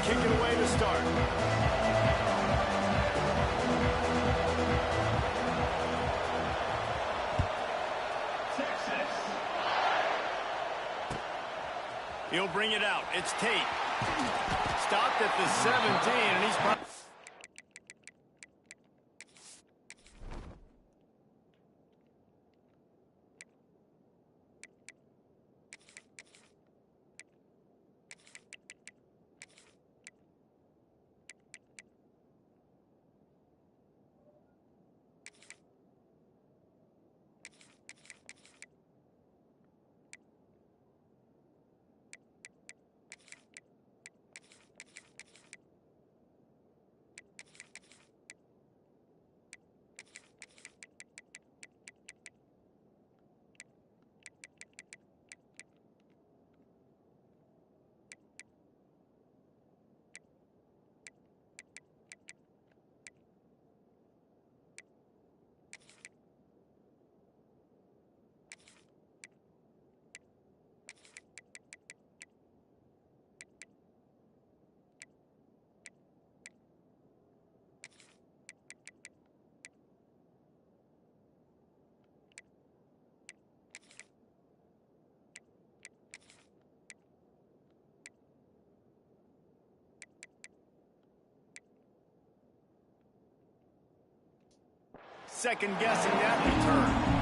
kick it away to start. He'll bring it out. It's Tate. Stopped at the 17, and he's probably... Second guessing that return.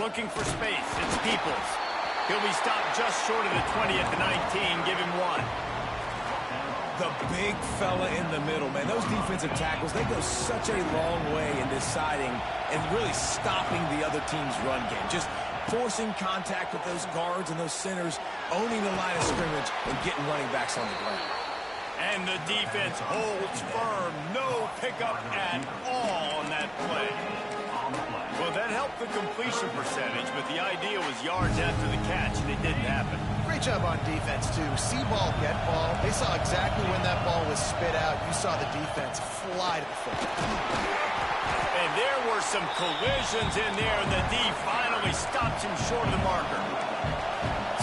Looking for space. It's Peoples. He'll be stopped just short of the 20 at the 19. Give him one. The big fella in the middle, man. Those defensive tackles, they go such a long way in deciding and really stopping the other team's run game. Just forcing contact with those guards and those centers, owning the line of scrimmage, and getting running backs on the ground. And the defense holds firm. No pickup at all on that play. Well, that helped the completion percentage, but the idea was yards after the catch, and it didn't happen. Great job on defense, too. See ball, get ball. They saw exactly when that ball was spit out. You saw the defense fly to the football. And there were some collisions in there, and the D finally stopped him short of the marker.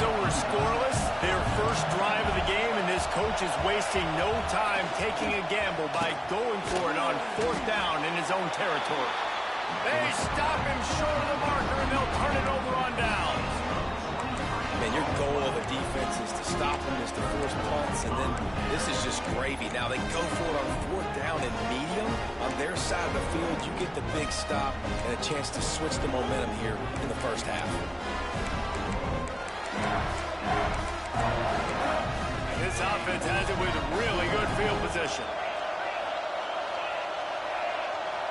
So we're scoreless, their first drive of the game, and this coach is wasting no time taking a gamble by going for it on 4th down in his own territory. They stop him short of the marker, and they'll turn it over on downs. Man, your goal of a defense is to stop them, is to force punts, and then this is just gravy. Now, they go for it on 4th down and medium. On their side of the field, you get the big stop and a chance to switch the momentum here in the first half. And this offense has it with really good field position.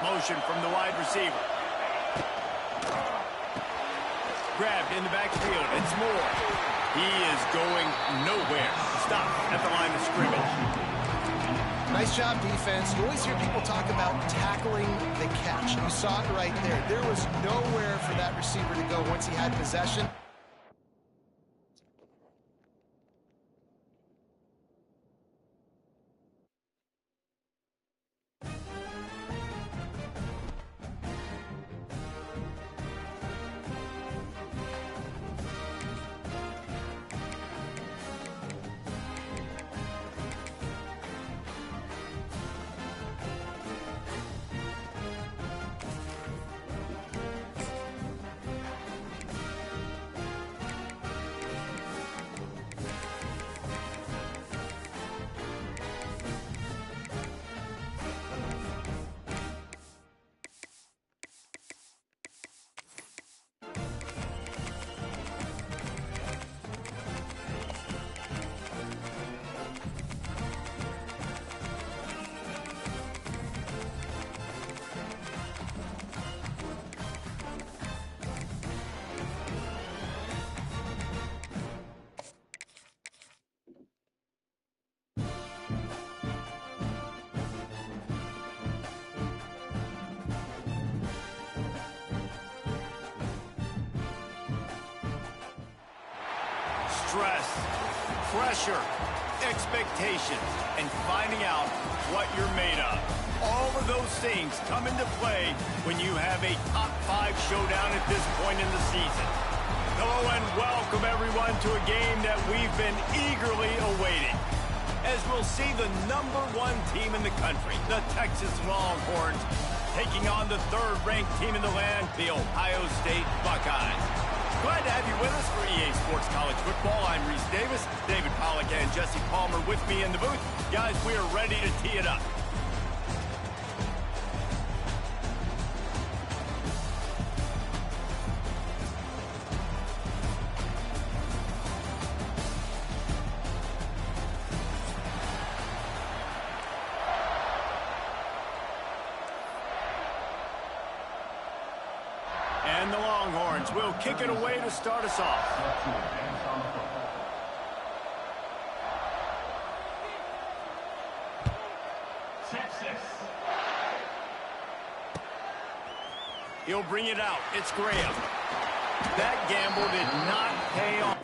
Motion from the wide receiver. Grabbed in the backfield. It's Moore. He is going nowhere. Stop at the line of scrimmage. Nice job, defense. You always hear people talk about tackling the catch. You saw it right there. There was nowhere for that receiver to go once he had possession. stress, pressure, expectations, and finding out what you're made of. All of those things come into play when you have a top 5 showdown at this point in the season. Hello and welcome everyone to a game that we've been eagerly awaiting, as we'll see the #1 team in the country, the Texas Longhorns, taking on the 3rd-ranked team in the land, the Ohio State Buckeyes. Glad to have you with us for EA Sports College Football. I'm Reese Davis, David Pollack and Jesse Palmer with me in the booth. Guys, we are ready to tee it up. And the Longhorns will kick it away to start us off. He'll bring it out. It's Graham. That gamble did not pay off.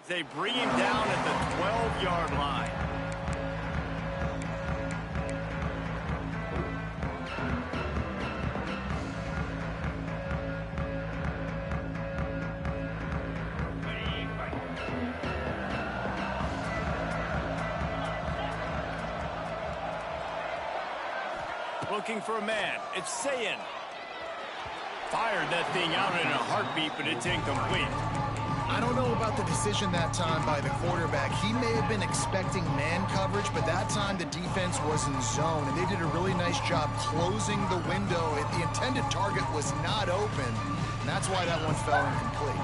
They bring him down at the 12-yard line. Looking for a man. It's Sayin. Fired that thing out in a heartbeat, but it's incomplete. I don't know about the decision that time by the quarterback. He may have been expecting man coverage, but that time the defense was in zone, and they did a really nice job closing the window. The intended target was not open, and that's why that one fell incomplete.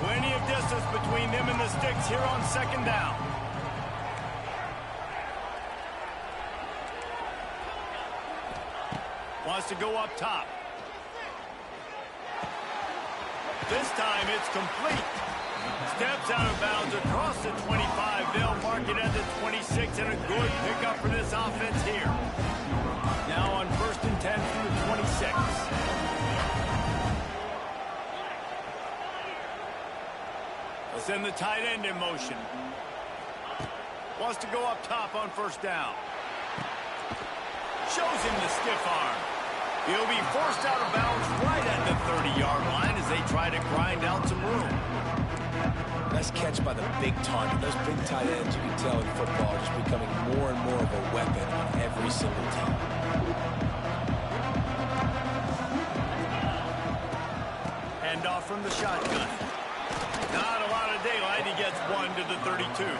Plenty of distance between them and the sticks here on 2nd down. Wants to go up top. This time it's complete. Steps out of bounds across the 25. They'll mark it at the 26, and a good pickup for this offense here. Now on 1st and 10 from the 26. They'll send the tight end in motion. Wants to go up top on 1st down. Shows him the stiff arm. He'll be forced out of bounds right at the 30-yard line as they try to grind out some room. Nice catch by the big target. Those big tight ends, you can tell in football, are just becoming more and more of a weapon on every single team. Hand off from the shotgun. Not a lot of daylight. He gets 1 to the 32.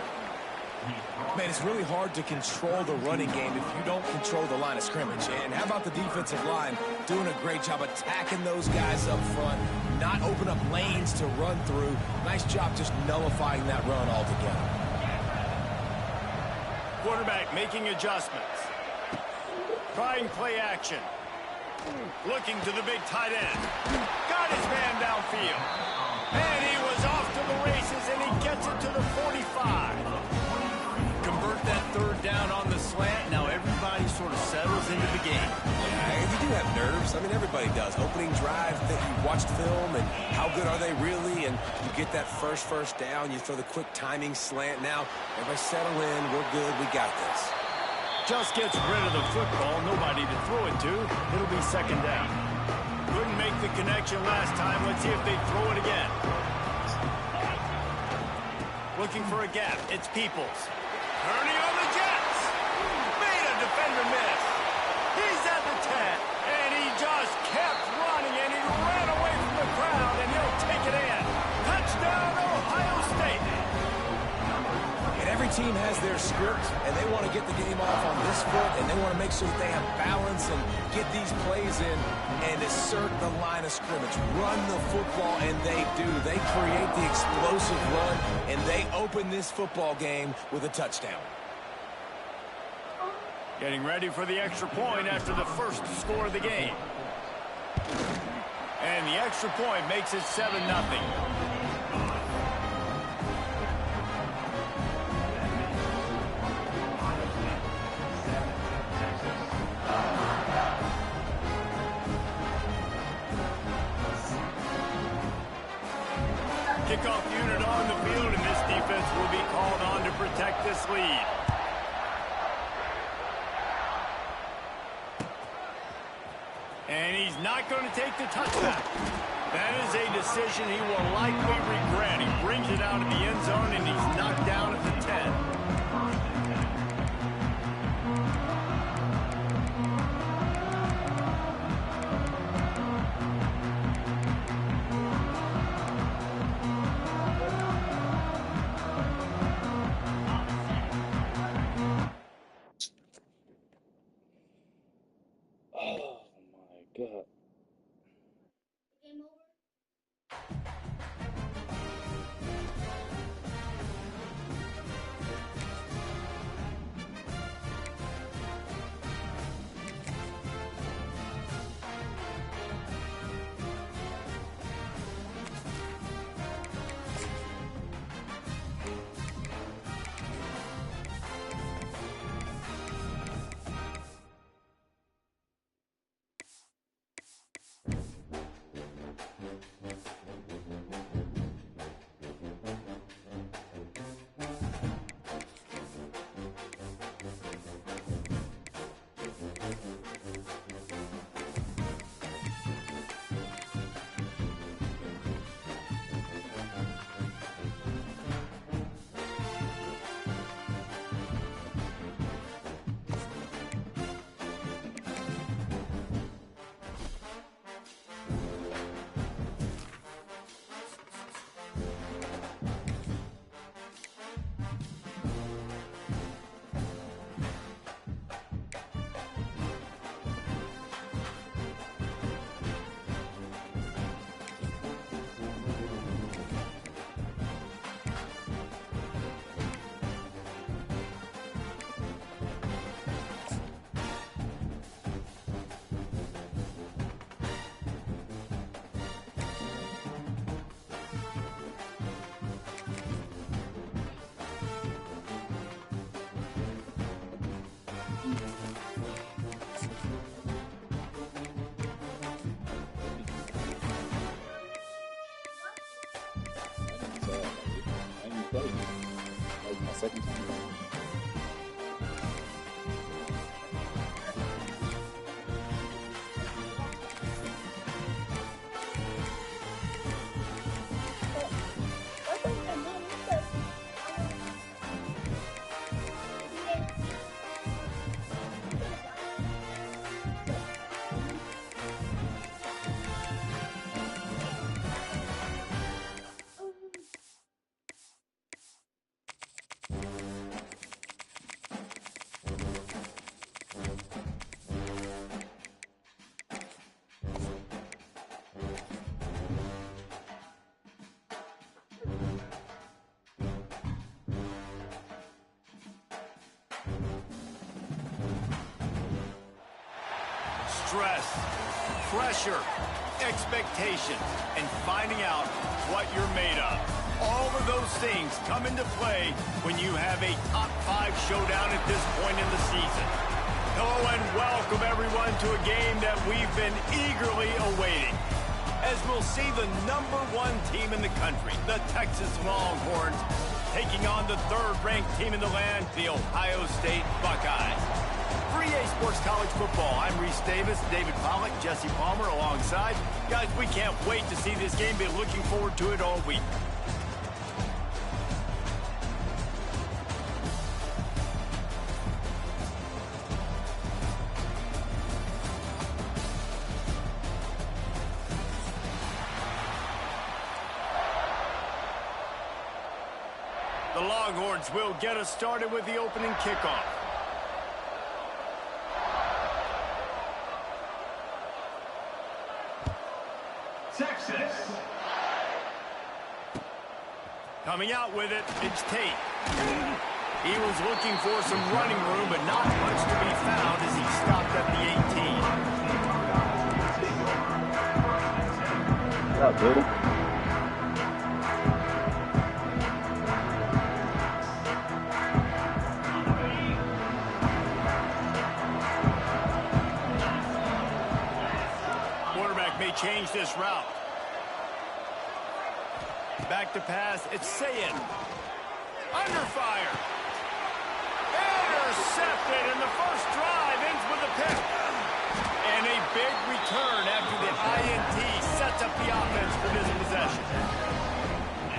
Man, it's really hard to control the running game if you don't control the line of scrimmage. And how about the defensive line doing a great job attacking those guys up front, not open up lanes to run through. Nice job just nullifying that run altogether. Quarterback making adjustments. Trying play action. Looking to the big tight end. Got his man downfield. And he was off to the races, and he gets it to the 45. Convert that 3rd down on the slant. Now everybody sort of settles into the game. Yeah, you do have nerves. I mean, everybody does. Opening drive, that you watched film, and how good are they really? And you get that first down. You throw the quick timing slant. Now, everybody settle in. We're good. We got this. Just gets rid of the football. Nobody to throw it to. It'll be 2nd down. Couldn't make broke the connection last time. Let's see if they throw it again. Looking for a gap. It's Peoples. Turning on the Jets. Made a defender miss. He's at the 10. And he just kept running, and he ran away from the crowd, and he'll take it in. Touchdown, Ohio State. And every team has their script, and they want to get the game off on this foot, and they want to make sure that they have balance and get these plays in and assert the line of scrimmage. Run the football, and they do. They create the explosive run, and they open this football game with a touchdown. Getting ready for the extra point after the first score of the game. And the extra point makes it 7-0. Kickoff unit on the field, and this defense will be called on to protect this lead. And he's not going to take the touchback. That is a decision he will likely regret. He brings it out of the end zone, and he's knocked down at the 10. God. Game over. Like my second time. Stress, pressure, expectations, and finding out what you're made of. All of those things come into play when you have a top 5 showdown at this point in the season. Hello and welcome everyone to a game that we've been eagerly awaiting, as we'll see the #1 team in the country, the Texas Longhorns, taking on the 3rd-ranked team in the land, the Ohio State Buckeyes. For EA Sports College Football, I'm Reese Davis, David Pollack, Jesse Palmer alongside Guys, we can't wait to see this game. Been looking forward to it all week. The Longhorns will get us started with the opening kickoff. Texas. Coming out with it, it's Tate. He was looking for some running room, but not much to be found as he stopped at the 18. What's up, dude? May change this route. Back to pass. It's Sayin. Under fire. Intercepted, and the first drive ends with a pick. And a big return after the INT sets up the offense for this possession.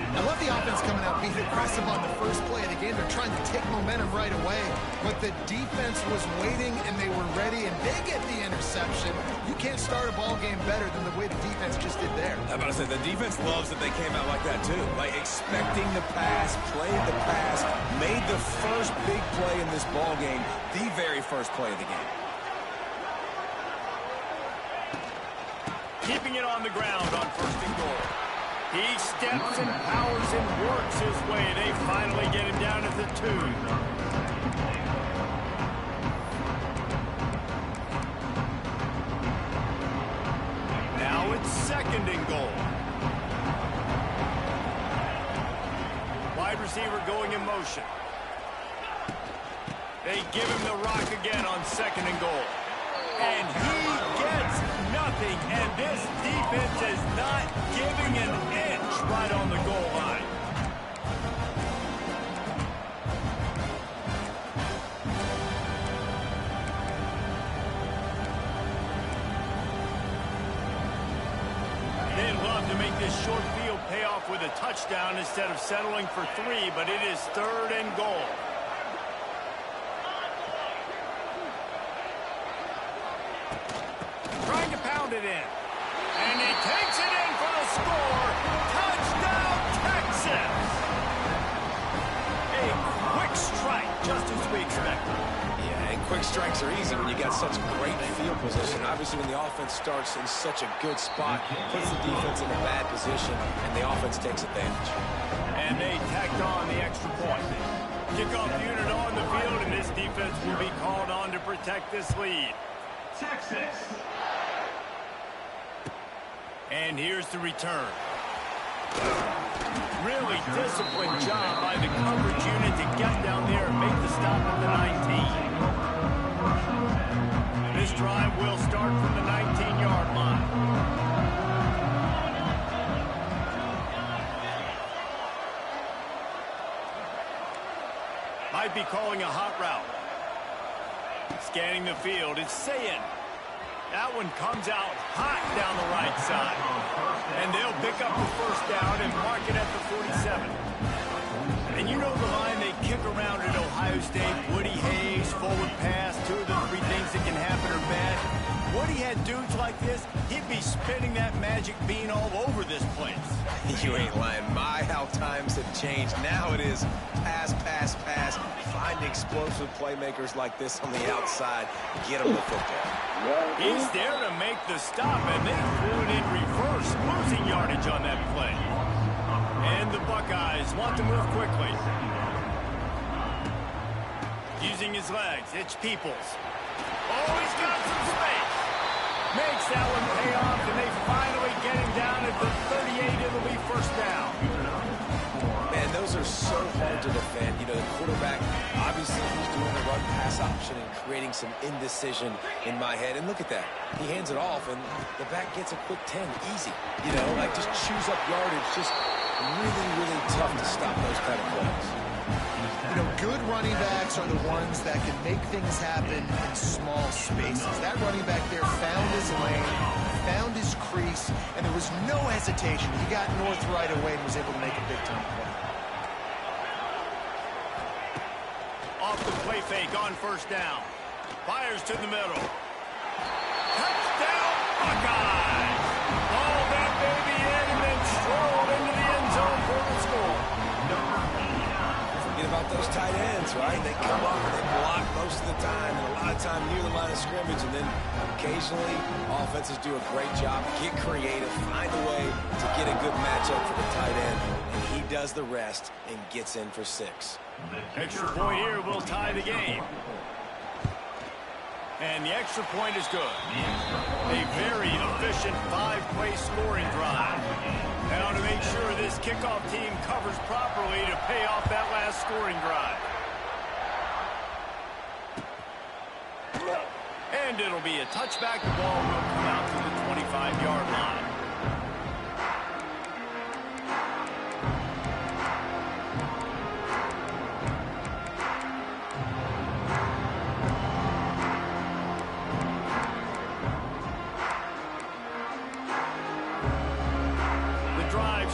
I love the offense coming out being aggressive on the first play of the game. They're trying to take momentum right away. But the defense was waiting, and they were ready, and they get the interception. You can't start a ball game better than the way the defense just did there. I'm about to say, the defense loves that they came out like that, too. Like, expecting the pass, played the pass, made the first big play in this ball game, the very first play of the game. Keeping it on the ground on first and goal. He steps and powers and works his way. They finally get him down at the 2. Now it's second and goal. Wide receiver going in motion. They give him the rock again on second and goal. And he gets nothing, and this defense is not giving an inch right on the goal line. They'd love to make this short field pay off with a touchdown instead of settling for 3, but it is third and goal. Trying to pound it in. And he takes it in for the score. Touchdown, Texas! A quick strike, just as we expected. Yeah, and quick strikes are easy when you got such great field position. Obviously, when the offense starts in such a good spot, puts the defense in a bad position, and the offense takes advantage. And they tacked on the extra point. Kickoff unit on the field, and this defense will be called on to protect this lead. Texas. And here's the return. Really disciplined job by the coverage unit to get down there and make the stop at the 19. This drive will start from the 19-yard line. Might be calling a hot route. Scanning the field, it's Sayin. That one comes out hot down the right side. And they'll pick up the first down and mark it at the 47. And you know the line they kick around at Ohio State, Woody Hayes, forward pass, 2 of the 3 things that can happen are bad. Woody had dudes like this, he'd be spinning that magic bean all over this place. You ain't lying. My, how times have changed. Now it is pass, pass, pass. Find explosive playmakers like this on the outside. Get them the football. He's there to make the stop, and they threw it in reverse, losing yardage on that play. And the Buckeyes want to move quickly. Using his legs, it's Peoples. Oh, he's got some space. Makes that one pay off, and they finally get him down at the 38. It'll be first down. Man, those are so hard to defend. You know, the quarterback, obviously, he's doing the run-pass option and creating some indecision in my head. And look at that. He hands it off, and the back gets a quick 10. Easy. You know, like just chews up yardage. Just really, really tough to stop those kind of plays. You know, good running backs are the ones that can make things happen in small spaces. That running back there found his lane, found his crease, and there was no hesitation. He got north right away and was able to make a big-time play. Off the play fake on first down. Fires to the middle. Touchdown, Buckeyes! All that baby in and then strolled into the end zone for the score. Forget about those tight ends, right? They come up and they block most of the time, and a lot of time near the line of scrimmage, and then occasionally offenses do a great job, get creative, find a way to get a good matchup for the tight end, and he does the rest and gets in for 6. Extra point here will tie the game. And the extra point is good. A very efficient 5-play scoring drive. Now to make sure this kickoff team covers properly to pay off that last scoring drive. And it'll be a touchback. The ball will come out to the 25-yard line.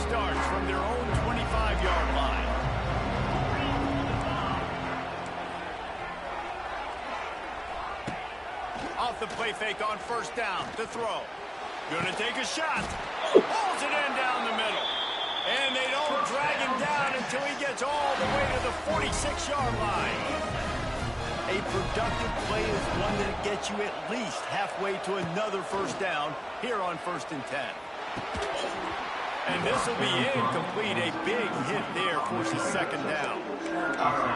Starts from their own 25-yard line. Off the play fake on first down to throw. Gonna take a shot. Pulls it in down the middle. And they don't drag him down until he gets all the way to the 46-yard line. A productive play is one that gets you at least halfway to another first down here on 1st and 10. And this will be incomplete. A big hit there forces 2nd down.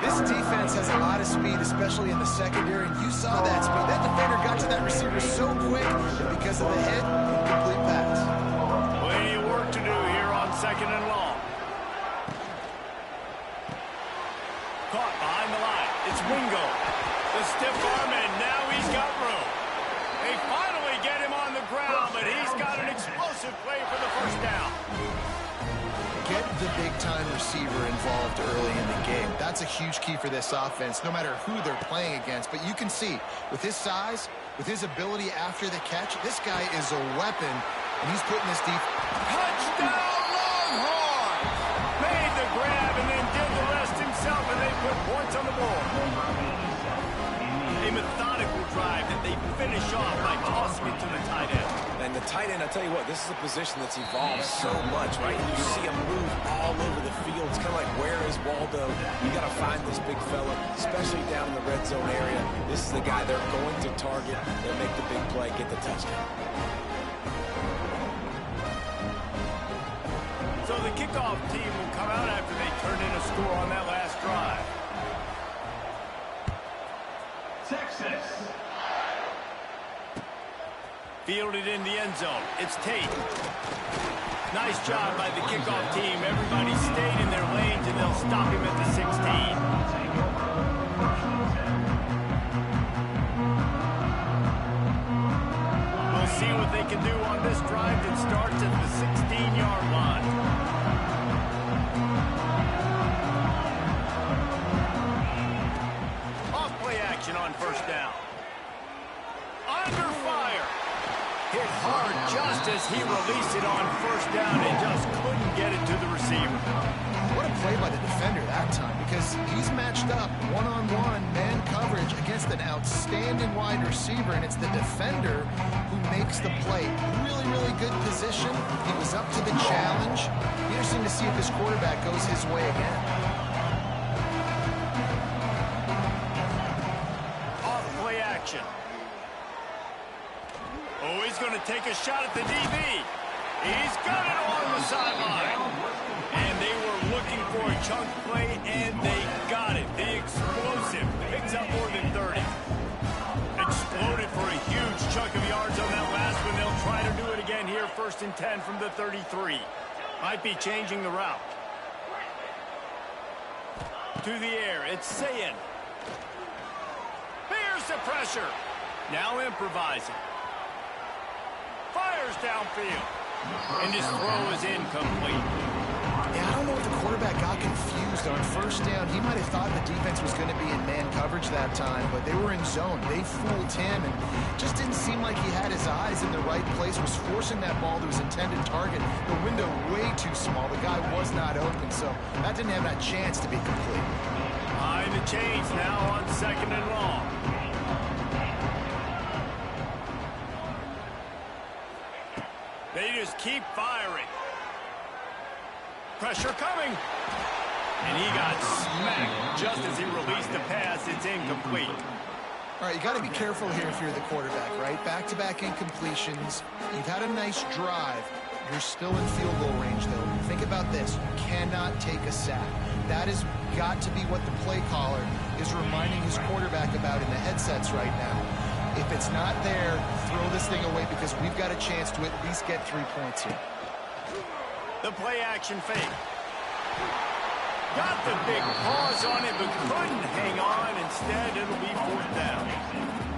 This defense has a lot of speed, especially in the secondary, and you saw that speed. That defender got to that receiver so quick, and because of the hit, incomplete pass. Plenty of work to do here on 2nd and long. Caught behind the line. It's Wingo. The stiff arm, and now he's got room. They finally get him on the ground, but he's got an explosive play for the first down. Get the big-time receiver involved early in the game. That's a huge key for this offense, no matter who they're playing against. But you can see, with his size, with his ability after the catch, this guy is a weapon, and he's putting this deep. Touchdown, Longhorn! Made the grab and then did the rest himself, and they put points on the board. A methodical drive that they finish off by tossing it to the tight end. And the tight end, I tell you what, this is a position that's evolved so much, right? You see him move all over the field. It's kind of like, where is Waldo? You got to find this big fella, especially down in the red zone area. This is the guy they're going to target. They'll make the big play, get the touchdown. So the kickoff team will come out after they turn in a score on that last drive. Texas. Fielded in the end zone. It's Tate. Nice job by the kickoff team. Everybody stayed in their lanes, and they'll stop him at the 16. We'll see what they can do on this drive that starts at the 16-yard line. Off play action on first down. Under fire. Hit hard just as he released it on first down and just couldn't get it to the receiver. What a play by the defender that time, because he's matched up one-on-one man coverage against an outstanding wide receiver, and it's the defender who makes the play. Really, really good position. He was up to the challenge. Interesting to see if his quarterback goes his way again. Off play action. Oh, he's going to take a shot at the DB. He's got it along the sideline. And they were looking for a chunk play, and they got it. The explosive picks up more than 30. Exploded for a huge chunk of yards on that last one. They'll try to do it again here, 1st and 10 from the 33. Might be changing the route. To the air, it's Sayin. Here's the pressure. Now improvising. Fires downfield. And his throw is incomplete. Yeah, I don't know if the quarterback got confused On first down, he might have thought the defense was going to be in man coverage that time, but they were in zone. They fooled him, and just didn't seem like he had his eyes in the right place, was forcing that ball to his intended target. The window way too small. The guy was not open, so that didn't have that chance to be complete. Behind the chains now on 2nd and long. They just keep firing. Pressure coming. And he got smacked just as he released the pass. It's incomplete. All right, you got to be careful here if you're the quarterback, right? Back-to-back incompletions. You've had a nice drive. You're still in field goal range, though. Think about this. You cannot take a sack. That has got to be what the play caller is reminding his quarterback about in the headsets right now. If it's not there, throw this thing away because we've got a chance to at least get 3 points here. The play action fake. Got the big pause on it, but couldn't hang on. Instead, it'll be 4th down.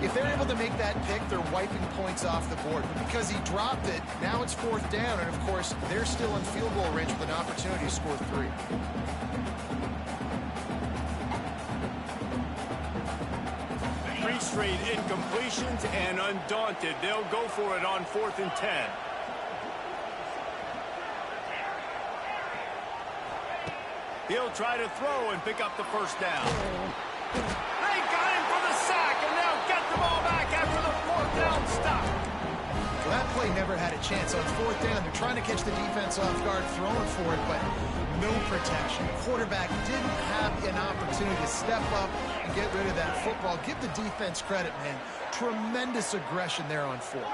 If they're able to make that pick, they're wiping points off the board. But because he dropped it, now it's 4th down. And, of course, they're still in field goal range with an opportunity to score 3. 3 straight incompletions, and undaunted, they'll go for it on 4th and 10. He'll try to throw and pick up the first down. They got him for the sack, and they'll get the ball back after the 4th down stop. Well, that play never had a chance. On 4th down, they're trying to catch the defense off guard, throwing for it, but no protection. The quarterback didn't have an opportunity to step up and get rid of that football. Give the defense credit, man. Tremendous aggression there on 4th.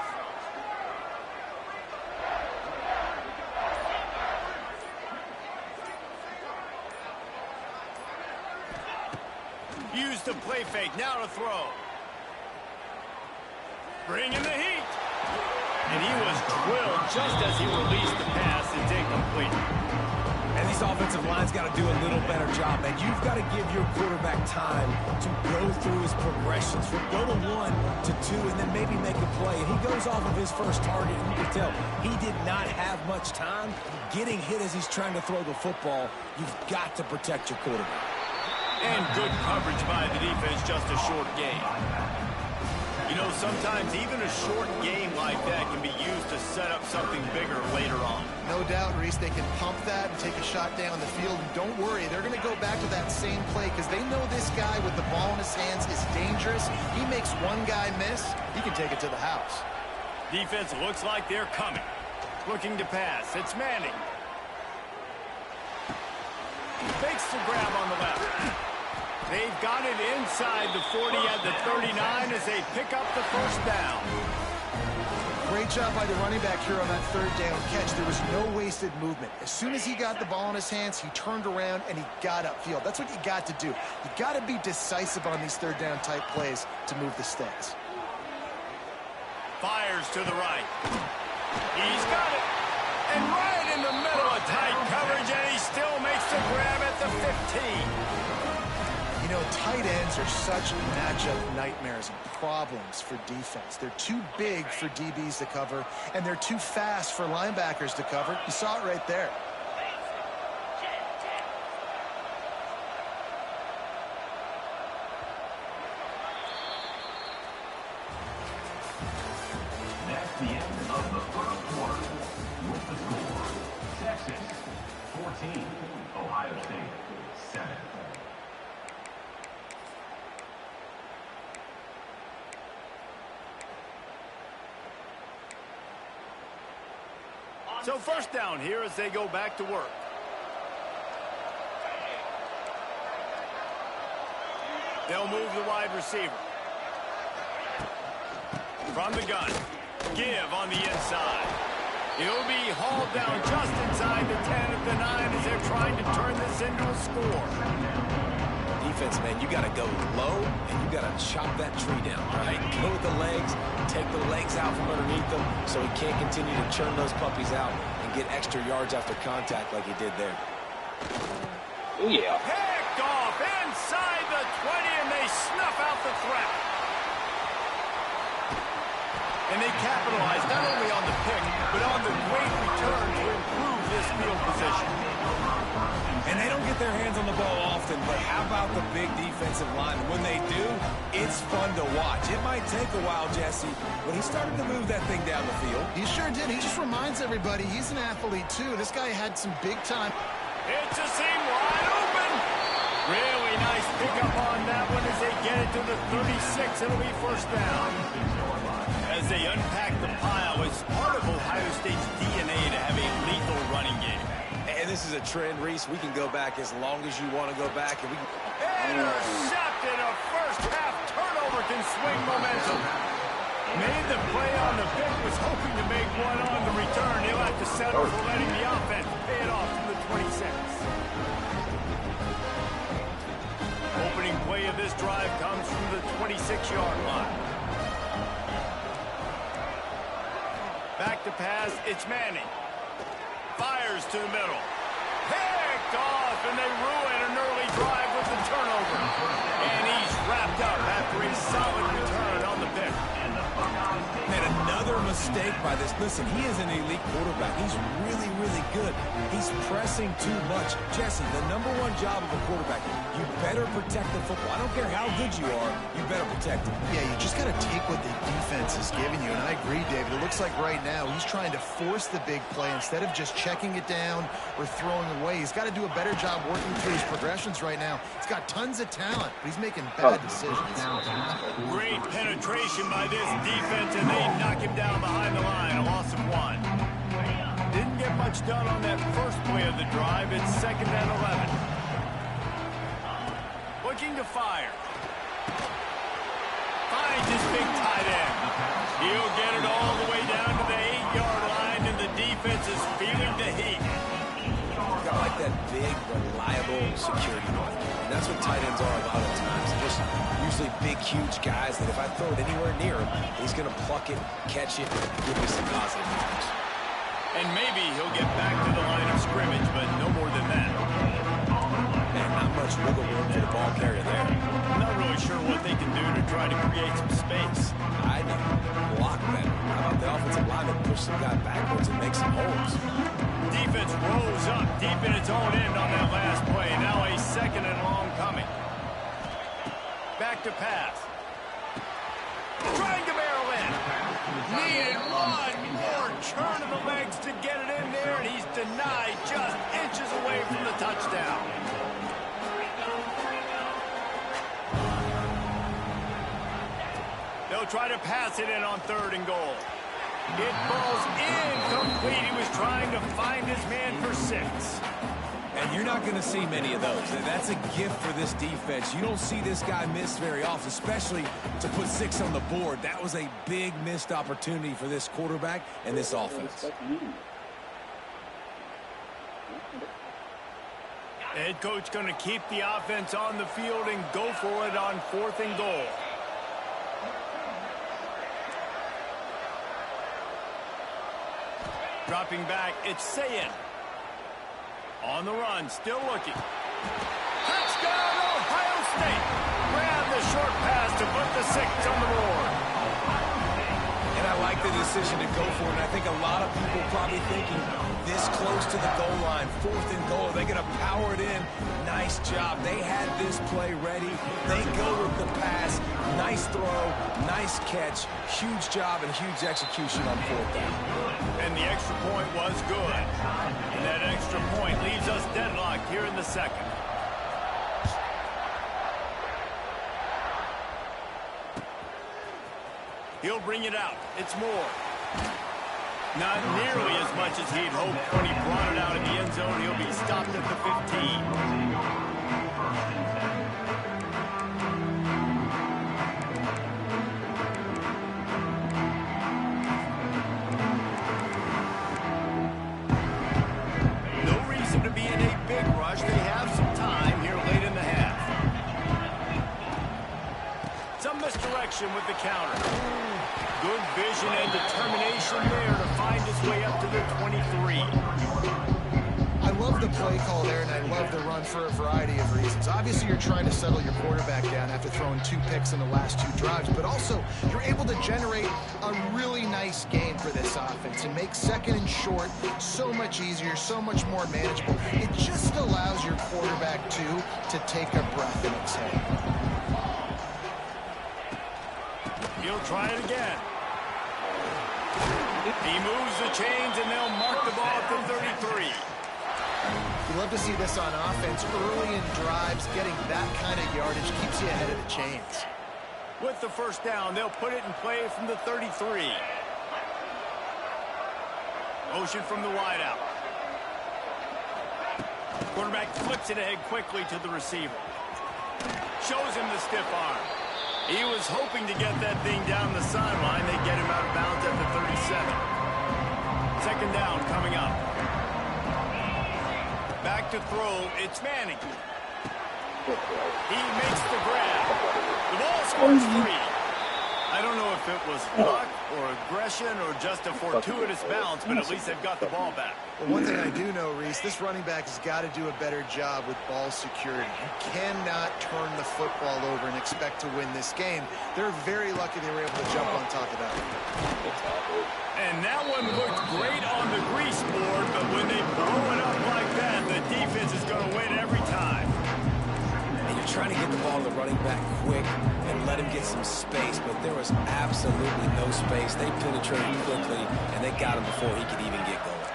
Use the play fake, now to throw. Bringing the heat. And he was drilled just as he released the pass. It's incomplete. And these offensive lines got to do a little better job, man. You've got to give your quarterback time to go through his progressions. From go to 1 to 2 and then maybe make a play. And he goes off of his first target, and you can tell he did not have much time getting hit as he's trying to throw the football. You've got to protect your quarterback. And good coverage by the defense, just a short game. You know, sometimes even a short game like that can be used to set up something bigger later on. No doubt, Reese, they can pump that and take a shot down the field. And don't worry, they're going to go back to that same play because they know this guy with the ball in his hands is dangerous. He makes one guy miss, he can take it to the house. Defense looks like they're coming. Looking to pass. It's Manning. Fakes the grab on the left. They've got it inside the 40 at the 39 as they pick up the first down. Great job by the running back here on that 3rd down catch. There was no wasted movement. As soon as he got the ball in his hands, he turned around and he got upfield. That's what you got to do. You got to be decisive on these 3rd down type plays to move the stats. Fires to the right. He's got it. And right in the middle of tight coverage, and he still makes the grab at the 15. You know, tight ends are such matchup nightmares and problems for defense. They're too big for DBs to cover, and they're too fast for linebackers to cover. You saw it right there. That's the end of the first quarter. With the score, Texas 14, Ohio State 7. So first down here as they go back to work. They'll move the wide receiver. From the gun. Give on the inside. He'll be hauled down just inside the 10 of the 9 as they're trying to turn this into a score. Defense, man, you got to go low, and you got to chop that tree down, right? Go with the legs, take the legs out from underneath them so he can't continue to churn those puppies out and get extra yards after contact like he did there. Oh, yeah. Picked off inside the 20, and they snuff out the threat. And they capitalize not only on the pick, but on the great return to improve this field position. And they don't get their hands on the ball often, but how about the big defensive line? When they do, it's fun to watch. It might take a while, Jesse, but he started to move that thing down the field. He sure did. He just reminds everybody he's an athlete, too. This guy had some big time. It's a seam wide open. Really nice pickup on that one as they get it to the 36. It'll be first down. As they unpack the pile, it's part of Ohio State's DNA to have a lethal running game. And this is a trend, Reese. We can go back as long as you want to go back. And we can... Intercepted. A first-half turnover can swing momentum. Made the play on the pick, was hoping to make one on the return. He'll have to settle for letting the offense pay it off from the 26. Opening play of this drive comes from the 26-yard line. Back to pass, it's Manning. Fires to the middle. Picked off, and they ruin an early drive with the turnover. And he's wrapped up after a solid return on the pick. And another mistake by this. Listen, he is an elite quarterback. He's really, really good. He's pressing too much. Jesse, the number one job of a quarterback, you better protect the football. I don't care how good you are, you better protect it. Yeah, you just got to take what the defense is giving you. And I agree, David. It looks like right now he's trying to force the big play instead of just checking it down or throwing away. He's got to do a better job working through his progressions right now. He's got tons of talent, but he's making bad decisions. Great penetration by this defense, and they knock him down behind the line. A loss of 1. Didn't get much done on that first play of the drive. It's 2nd and 11. Looking to fire. Finds his big tight end. He'll get it all the way down to the 8-yard line, and the defense is feeling the heat. I like that big, reliable security blanket. And that's what tight ends are a lot of times. They're just usually big, huge guys that if I throw it anywhere near him, he's going to pluck it, catch it, give me some positive numbers. And maybe he'll get back to the line of scrimmage, but no more than that. And not much wiggle room for the ball carrier there. I'm not really sure what they can do to try to create some space. I know. Block better. How about the offensive lineman push some guy backwards and make some holes? Defense rolls up deep in its own end on that last play. Now a 2nd and long coming. Back to pass. Trying to barrel in. Needed one more turn of the legs to get it in there, and he's denied just inches away from the touchdown. They'll try to pass it in on 3rd and goal. It falls incomplete. He was trying to find his man for 6. And you're not going to see many of those. And that's a gift for this defense. You don't see this guy miss very often, especially to put 6 on the board. That was a big missed opportunity for this quarterback and this offense. Head coach going to keep the offense on the field and go for it on 4th and goal. Dropping back, it's Sayin. On the run, still looking. Touchdown, Ohio State. Grab the short pass to put the 6 on the board. And I like the decision to go for it. And I think a lot of people probably thinking this close to the goal line, 4th and goal, they're going to power it in. Nice job. They had this play ready. They go with the pass. Nice throw, nice catch. Huge job and huge execution on 4th down. And the extra point was good. And that extra point leaves us deadlocked here in the 2nd. He'll bring it out. It's Moore. Not nearly as much as he'd hoped when he brought it out in the end zone. He'll be stopped at the 15. No reason to be in a big rush. They have some time here late in the half. Some misdirection with the counter. Good vision and determination there to find his way up to the 23. I love the play call there, and I love the run for a variety of reasons. Obviously, you're trying to settle your quarterback down after throwing 2 picks in the last 2 drives, but also you're able to generate a really nice game for this offense and make second and short so much easier, so much more manageable. It just allows your quarterback, too, to take a breath and exhale. He'll try it again. He moves the chains, and they'll mark the ball at the 33. You love to see this on offense. Early in drives, getting that kind of yardage keeps you ahead of the chains. With the first down, they'll put it in play from the 33. Motion from the wideout. Quarterback flips it ahead quickly to the receiver. Shows him the stiff arm. He was hoping to get that thing down the sideline. They get him out of bounds at the 37. Second down coming up. Back to throw. It's Manning. He makes the grab. The ball scores free. I don't know if it was luck or aggression or just a fortuitous bounce, but at least they've got the ball back. Well, one thing I do know, Reese, this running back has got to do a better job with ball security. You cannot turn the football over and expect to win this game. They're very lucky they were able to jump on top of that. And that one looked great on the grease board, but when they blow it up like that, the defense is going to win every time. And you're trying to get the ball to the running back quick and let him get some space, but there was absolutely no space. They penetrated quickly, and they got him before he could even get going.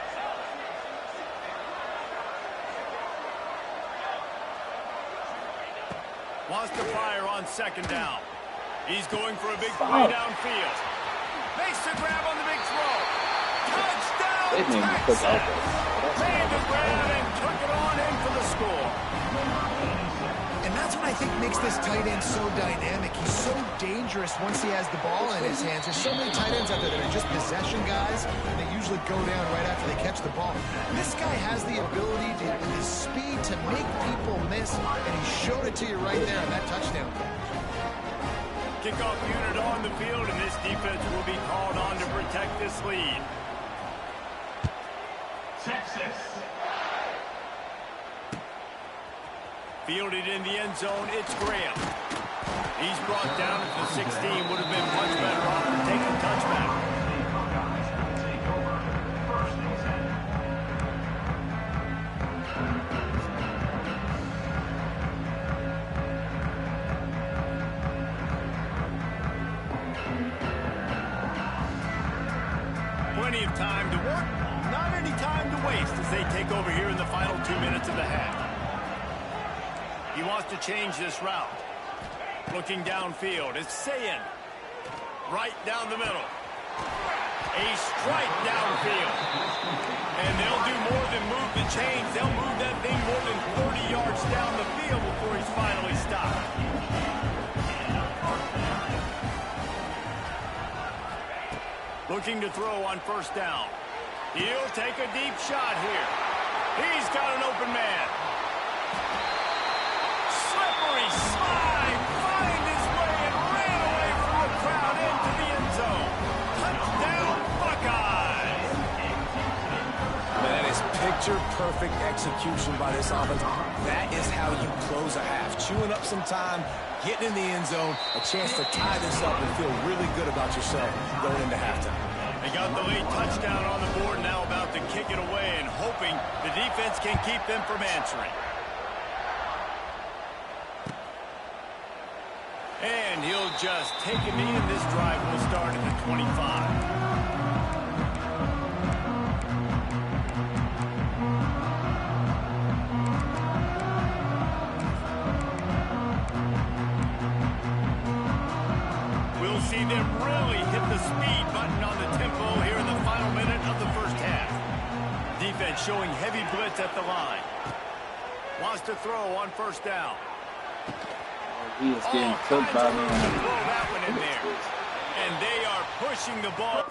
Wants to fire on second down. He's going for a big play downfield. Makes the grab on the big throw. Touchdown, Texas! Made the grab and took it on in for the score. And that's what I think makes this tight end so dynamic. He's so dangerous once he has the ball in his hands. There's so many tight ends out there that are just possession guys, and they usually go down right after they catch the ball. This guy has the ability to, with his speed, to make people miss, and he showed it to you right there on that touchdown catch. Kickoff unit on the field, and this defense will be called on to protect this lead. Texas. Fielded in the end zone, it's Graham. He's brought down at the 16. Would have been much better off to take the touchback. The Buckeyes will take over. First and 10. Plenty of time to work, not any time to waste as they take over here in the final 2 minutes of the half. He wants to change this route. Looking downfield, it's Sayin. Right down the middle. A strike downfield. And they'll do more than move the chains. They'll move that thing more than 30 yards down the field before he's finally stopped. Looking to throw on first down. He'll take a deep shot here. He's got an open man. Slippery slide, find his way and ran away from the crowd into the end zone. Touchdown, Buckeyes! Man, that is picture-perfect execution by this offense. That is how you close a half. Chewing up some time, getting in the end zone, a chance to tie this up and feel really good about yourself going into halftime. They got the late touchdown on the board, now about to kick it away and hoping the defense can keep them from answering. And he'll just take a knee, and this drive will start at the 25. We'll see them really hit the speed button on the tempo here in the final minute of the first half. Defense showing heavy blitz at the line. Wants to throw on first down. He is getting cooked by me. Throw that one in there. And they are pushing the ball.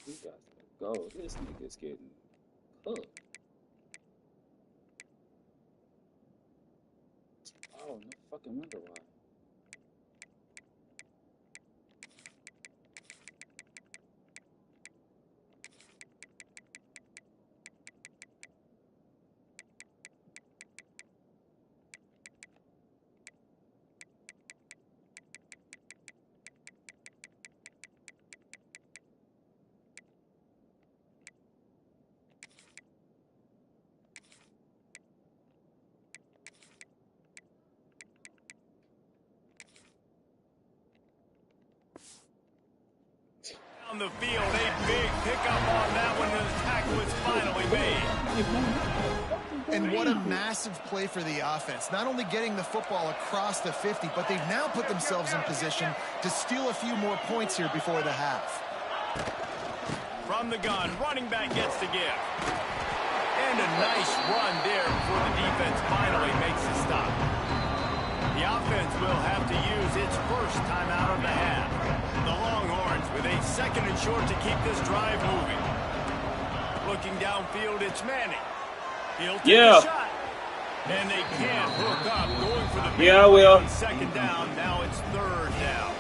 We got to go. This nigga's getting cooked. Oh, no fucking wonder why. down the field. A big pickup on that one, and the tackle is finally made. And what a massive play for the offense. Not only getting the football across the 50, but they've now put themselves in position to steal a few more points here before the half. From the gun, running back gets the give. And a nice run there before the defense finally makes a stop. The offense will have to use its first timeout of the half. The Longhorns with a 2nd and short to keep this drive moving. Looking downfield, it's Manning. He'll take a shot. And they can't hook up. Going for the big play on 2nd down. Now it's 3rd down.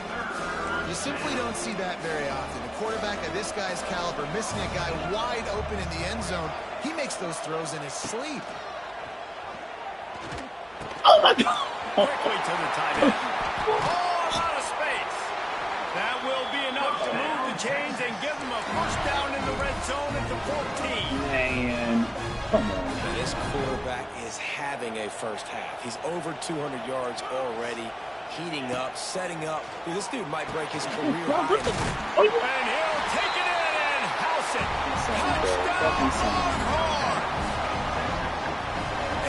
You simply don't see that very often. A quarterback of this guy's caliber missing a guy wide open in the end zone. He makes those throws in his sleep. Oh my God. Quickly to the tight end. Oh, a lot of space. That will be enough to move the chains and give them a first down in the red zone at the 14. Man, come on. This quarterback is having a first half. He's over 200 yards already, heating up, setting up. Dude, this dude might break his career high. And he'll take it in and house it. Touchdown, Longhorns.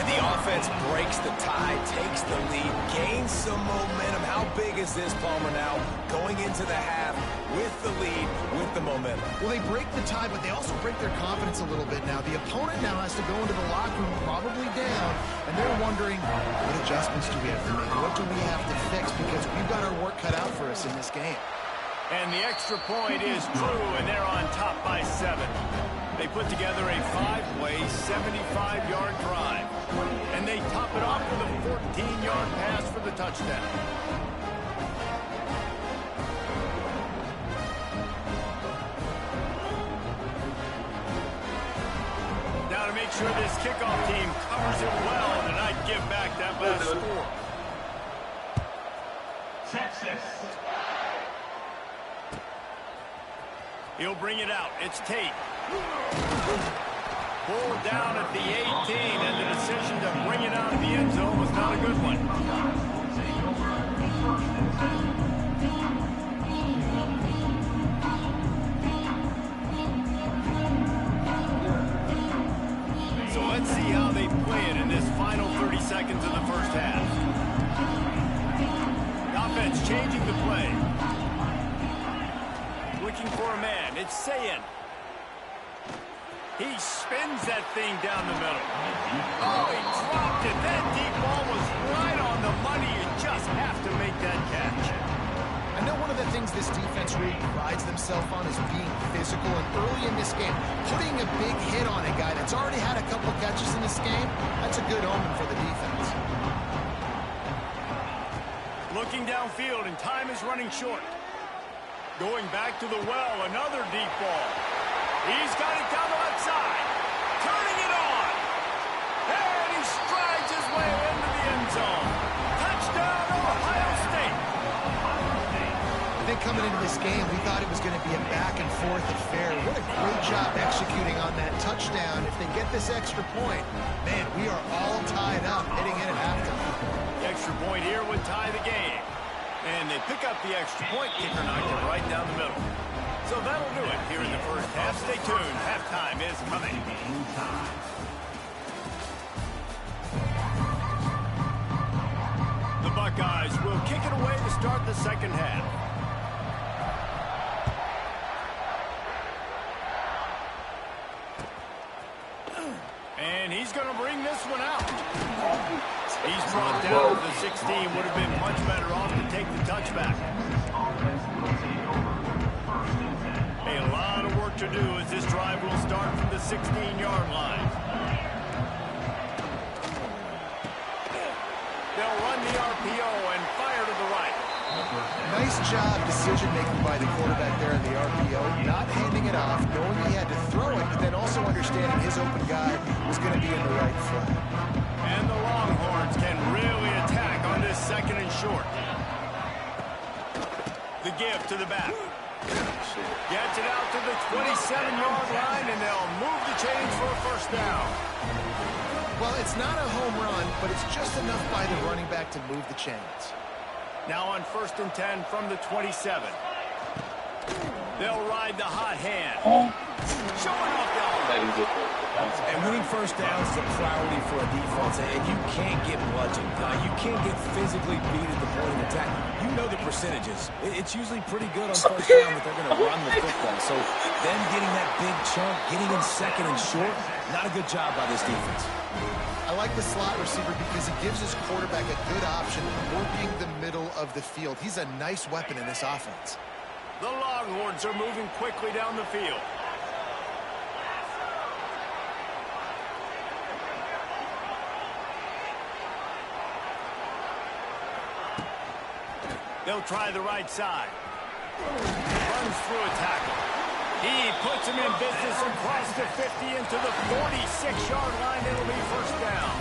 And the offense breaks the tie, takes the lead, gains some momentum. How big is this, Palmer, now? Going into the half with the lead, with the momentum. Well, they break the tie, but they also break their confidence a little bit now. The opponent now has to go into the locker room probably down, and they're wondering, what adjustments do we have to make? What do we have to fix? Because we've got our work cut out for us in this game. And the extra point is true, and they're on top by 7. They put together a 5-play, 75-yard drive. And they top it off with a 14-yard pass for the touchdown. Now to make sure this kickoff team covers it well, and I'd give back that last score. Texas. He'll bring it out. It's Tate. Pulled down at the 18, and the decision to bring it out of the end zone was not a good one. So let's see how they play it in this final 30 seconds of the first half. The offense changing the play. Looking for a man. It's Sayin. He spins that thing down the middle. Oh, he dropped it. That deep ball was right on the money. You just have to make that catch. I know one of the things this defense really prides themselves on is being physical, and early in this game, putting a big hit on a guy that's already had a couple catches in this game, that's a good omen for the defense. Looking downfield, and time is running short. Going back to the well, another deep ball. He's got it down the left side. Turning it on. And he strides his way into the end zone. Touchdown, Ohio State. I think coming into this game, we thought it was going to be a back-and-forth affair. What a great job executing on that touchdown. If they get this extra point, man, we are all tied up heading in at halftime. The extra point here would tie the game. And they pick up the extra point. Kicker knocked it right down the middle. So that'll do it here in the first half. Stay tuned. Halftime is coming. The Buckeyes will kick it away to start the second half. And he's going to bring this one out. He's brought down to the 16. Would have been much better off to take the touchback. A lot of work to do as this drive will start from the 16-yard line. They'll run the RPO and fire to the right. Nice job decision-making by the quarterback there in the RPO, not handing it off, knowing he had to throw it, but then also understanding his open guy was going to be in the right flat. And the Longhorns can really attack on this 2nd and short. The give to the back. Gets it out to the 27-yard line, and they'll move the chains for a first down. Well, it's not a home run, but it's just enough by the running back to move the chains. Now on 1st and 10 from the 27. They'll ride the hot hand. Showing off the And winning first downs is a priority for a defense, and you can't get bludgeoned. You can't get physically beat at the point of attack. You know the percentages. It's usually pretty good on first down that they're going to run the football. So them getting that big chunk, getting in second and short, not a good job by this defense. I like the slot receiver because he gives his quarterback a good option working the middle of the field. He's a nice weapon in this offense. The Longhorns are moving quickly down the field. They'll try the right side. Runs through a tackle. He puts him in business across the 50 into the 46-yard line. It'll be first down.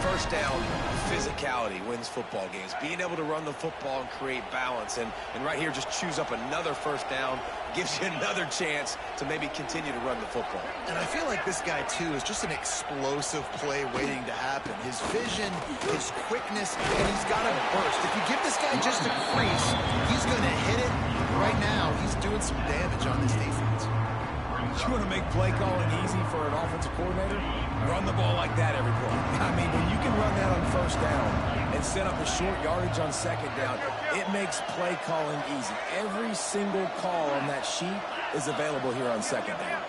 First down, physicality wins football games. Being able to run the football and create balance. And right here, just choose up another first down. Gives you another chance to maybe continue to run the football. And I feel like this guy, too, is just an explosive play waiting to happen. His vision, his quickness, and he's got a burst. If you give this guy just a crease, he's going to hit it. Right now, he's doing some damage on this defense. You want to make play calling easy for an offensive coordinator? Run the ball like that every play. I mean, when you can run that on first down and set up a short yardage on second down, it makes play calling easy. Every single call on that sheet is available here on second down.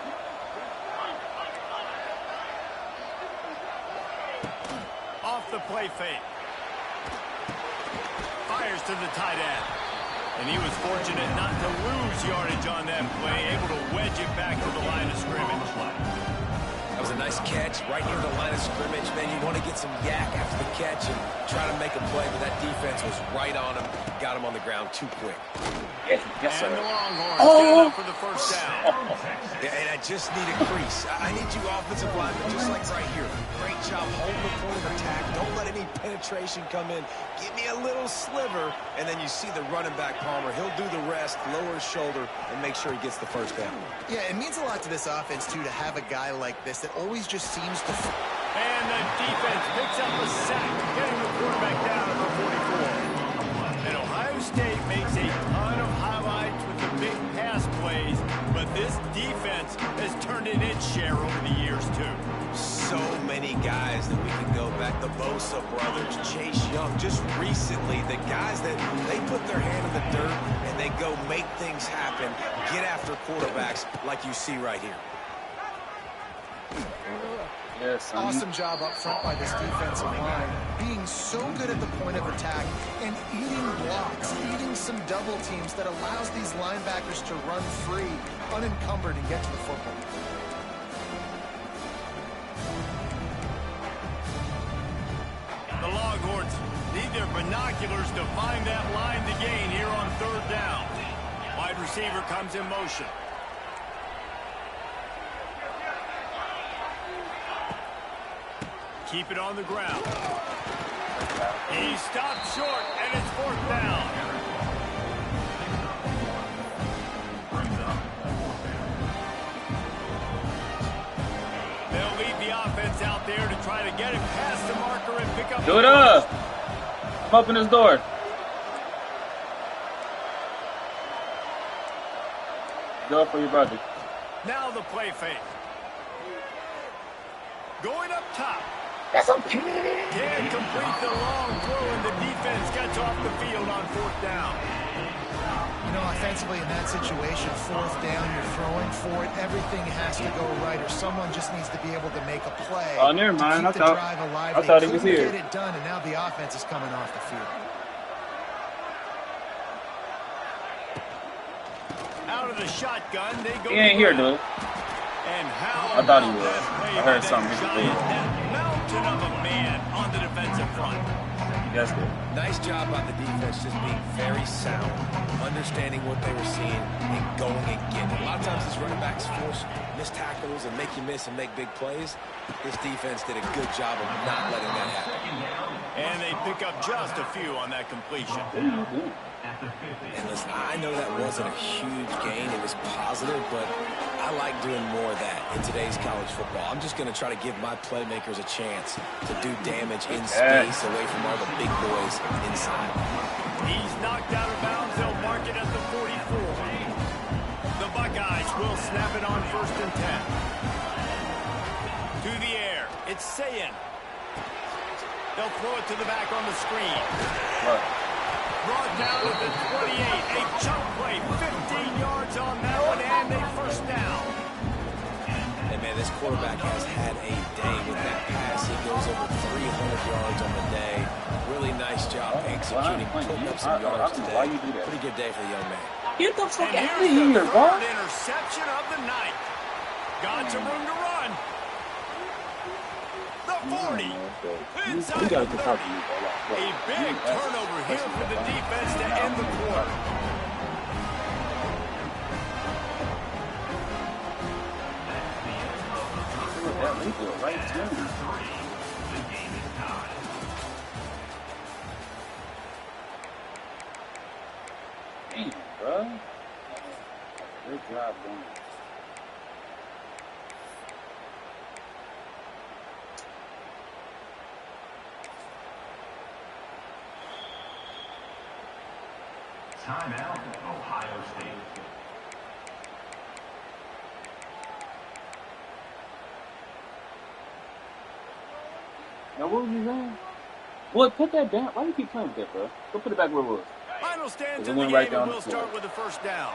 Off the play fake. Fires to the tight end. And he was fortunate not to lose yardage on that play, able to wedge it back to the line of scrimmage. That was a nice catch right near the line of scrimmage. Man, you want to get some yak after the catch and try to make a play, but that defense was right on him, got him on the ground too quick. Yes, sir. And the Longhorns get up for the first down. Yeah, and I just need a crease. I need you offensive linemen, just like right here. Great job holding the point of attack. Don't let any penetration come in. Give me a little sliver, and then you see the running back, Palmer. He'll do the rest, lower his shoulder, and make sure he gets the first down. Yeah, it means a lot to this offense, too, to have a guy like this that always just seems to... And the defense picks up a sack, getting the quarterback down to the 44. And Ohio State makes a ton of highlights with the big pass plays, but this defense has turned in its share over the years, too. So many guys that we can go back. The Bosa brothers, Chase Young. Just recently, the guys that they put their hand in the dirt and they go make things happen, get after quarterbacks like you see right here. Yes, Awesome job up front by this defensive line, being so good at the point of attack and eating blocks, eating some double teams that allows these linebackers to run free, unencumbered, and get to the football. The Longhorns need their binoculars to find that line to gain here on third down. Wide receiver comes in motion. Keep it on the ground. He stopped short, and it's fourth down. They'll lead the offense out there to try to get it past the marker and pick up. Do it up. I'm open this door. Go for your brother. Now the play fake. Going up top. That's okay. Can't complete the long throw, and the defense gets off the field on fourth down. You know, offensively in that situation, fourth down, you're throwing for it. Everything has to go right, or someone just needs to be able to make a play. Oh, never mind. To keep the drive alive. I thought he was They here. couldn't get it done, and now the offense is coming off the field. Out of the shotgun, they go. He ain't here, dude. And how I thought he about was. that play I heard by that something. He was giant, there. that mountain of a man on the defensive front. That's good. Nice job by the defense, just being very sound, understanding what they were seeing, and going and getting it. A lot of times these running backs force missed tackles and make you miss and make big plays. This defense did a good job of not letting that happen. And they pick up just a few on that completion. And listen, I know that wasn't a huge gain. It was positive, but I like doing more of that in today's college football. I'm just going to try to give my playmakers a chance to do damage in space away from all the big boys inside. He's knocked out of bounds. They'll mark it at the 44. snap it on 1st and 10. To the air. It's Sayin. They'll throw it to the back on the screen. Brought down at the 28. A chunk play. 15 yards on that one, and a first down. And, man, this quarterback has had a day with that pass. He goes over 300 yards on the day. Really nice job executing, putting up some yards today. Pretty good day for the young man. Get the fuck And out of here's here, the bro. third interception of the night. Got some room to run. The 40. Inside You gotta the get 30. out of here, bro. A big turnover here for the defense to end the quarter. That lead to right too. The game is tied. Damn, bro. Good job, man. Timeout, Ohio State. Now, what was you saying? Boy, put that down. Why do you keep playing with that, bro? Go put it back where it was. Final stands It in the went game, right down and we'll the floor. start with the first down.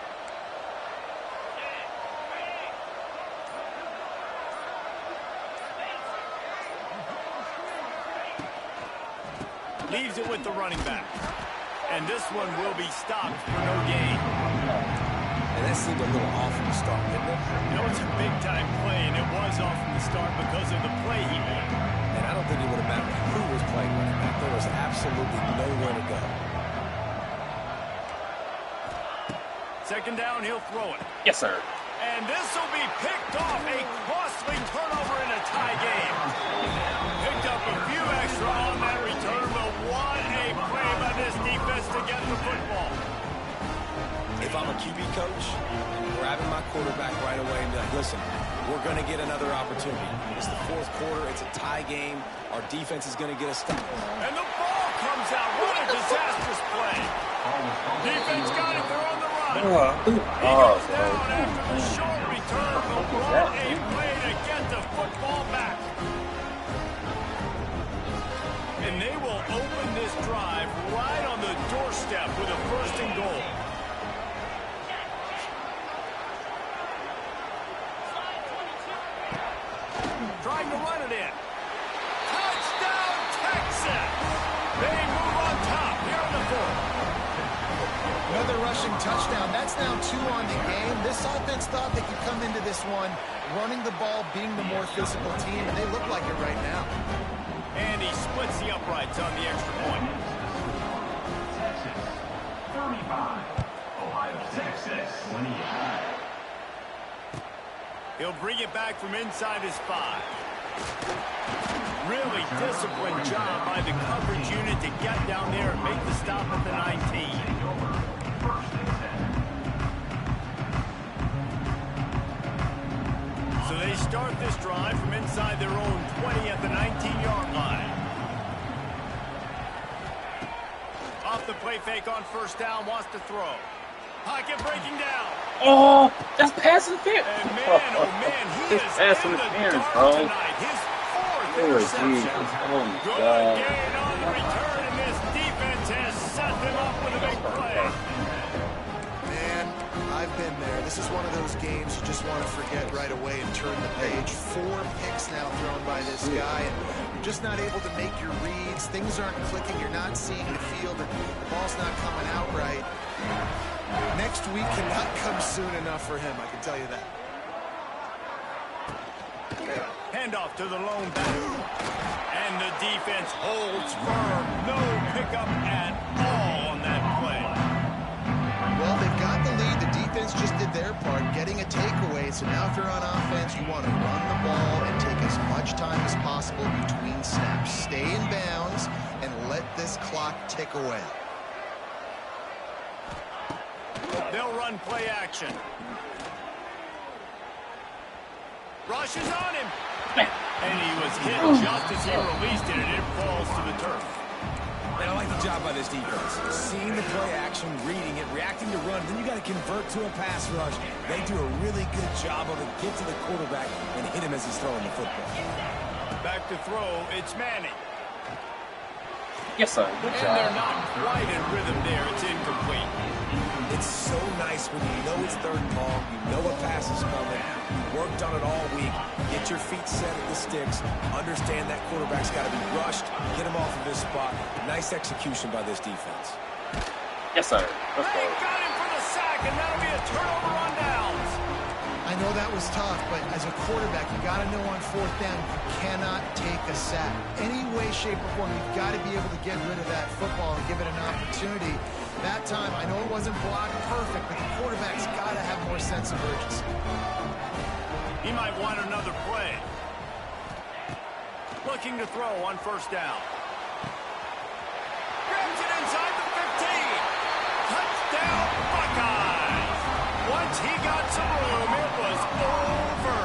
Leaves it with the running back. And this one will be stopped for no gain. And that seemed a little off from the start, didn't it? You know, it's a big-time play, and it was off from the start because of the play he made. And I don't think it would have mattered who was playing running back. There was absolutely nowhere to go. Second down, he'll throw it. Yes, sir. And this will be picked off. A costly turnover in a tie game. Picked up a few extra on that return, but what a play by this defense to get the football. If I'm a QB coach, I'm grabbing my quarterback right away and be like, listen, we're going to get another opportunity. It's the fourth quarter. It's a tie game. Our defense is going to get a stop. And the ball comes out. What a disastrous play. Defense got it. They're on the run. He goes down after the short return, but what a play to get the football back. And they will open this drive right on the doorstep with a 1st and goal. Trying to run it in. Touchdown, Texas! They move on top here in the 4th. Another rushing touchdown. That's now 2 on the game. This offense thought they could come into this one running the ball, being the more physical team, and they look like it right now. And he splits the uprights on the extra point. Texas, 35. Ohio State, 28. He'll bring it back from inside his 5. Really disciplined job by the coverage unit to get down there and make the stop at the 19. So they start this drive from inside their own 20 at the 19-yard line. Off the play fake on 1st down, wants to throw. Pocket breaking down. Oh, that's pass interference. And man, oh man, he It's is pass in the interference, dark bro. tonight. His 4th Oh, interception. Jesus. Oh, my Good God. gain on the return, and this defense has set them up with a big play. Man, I've been there. This is one of those games you just want to forget right away and turn the page. 4 picks now thrown by this guy, and you're just not able to make your reads. Things aren't clicking. You're not seeing the field, and the ball's not coming out right. Next week cannot come soon enough for him, I can tell you that. Handoff to the lone back. And the defense holds firm. No pickup at all on that play. Well, they've got the lead. The defense just did their part, getting a takeaway. So now if you're on offense, you want to run the ball and take as much time as possible between snaps. Stay in bounds and let this clock tick away. They'll run play action. Rushes on him. And he was hit just as he released it, and it falls to the turf. And I like the job by this defense. Seeing the play action, reading it, reacting to run, then you got to convert to a pass rush. They do a really good job of it. Get to the quarterback and hit him as he's throwing the football. Back to throw, it's Manning. Yes, sir. Good And job. they're not quite in rhythm there. It's incomplete. It's so nice when you know it's third and long, you know a pass is coming, you worked on it all week, get your feet set at the sticks, understand that quarterback's got to be rushed, get him off of his spot. Nice execution by this defense. Yes, sir. Let's They go. got him for the sack, and that'll be a turnover on downs. I know that was tough, but as a quarterback, you got to know on fourth down, you cannot take a sack. Any way, shape, or form, you've got to be able to get rid of that football and give it an opportunity. That time, I know it wasn't blocked perfect, but the quarterback's got to have more sense of urgency. He might want another play. Looking to throw on first down. Grabs it inside the 15. Touchdown, Buckeyes. Once he got some room, it was over.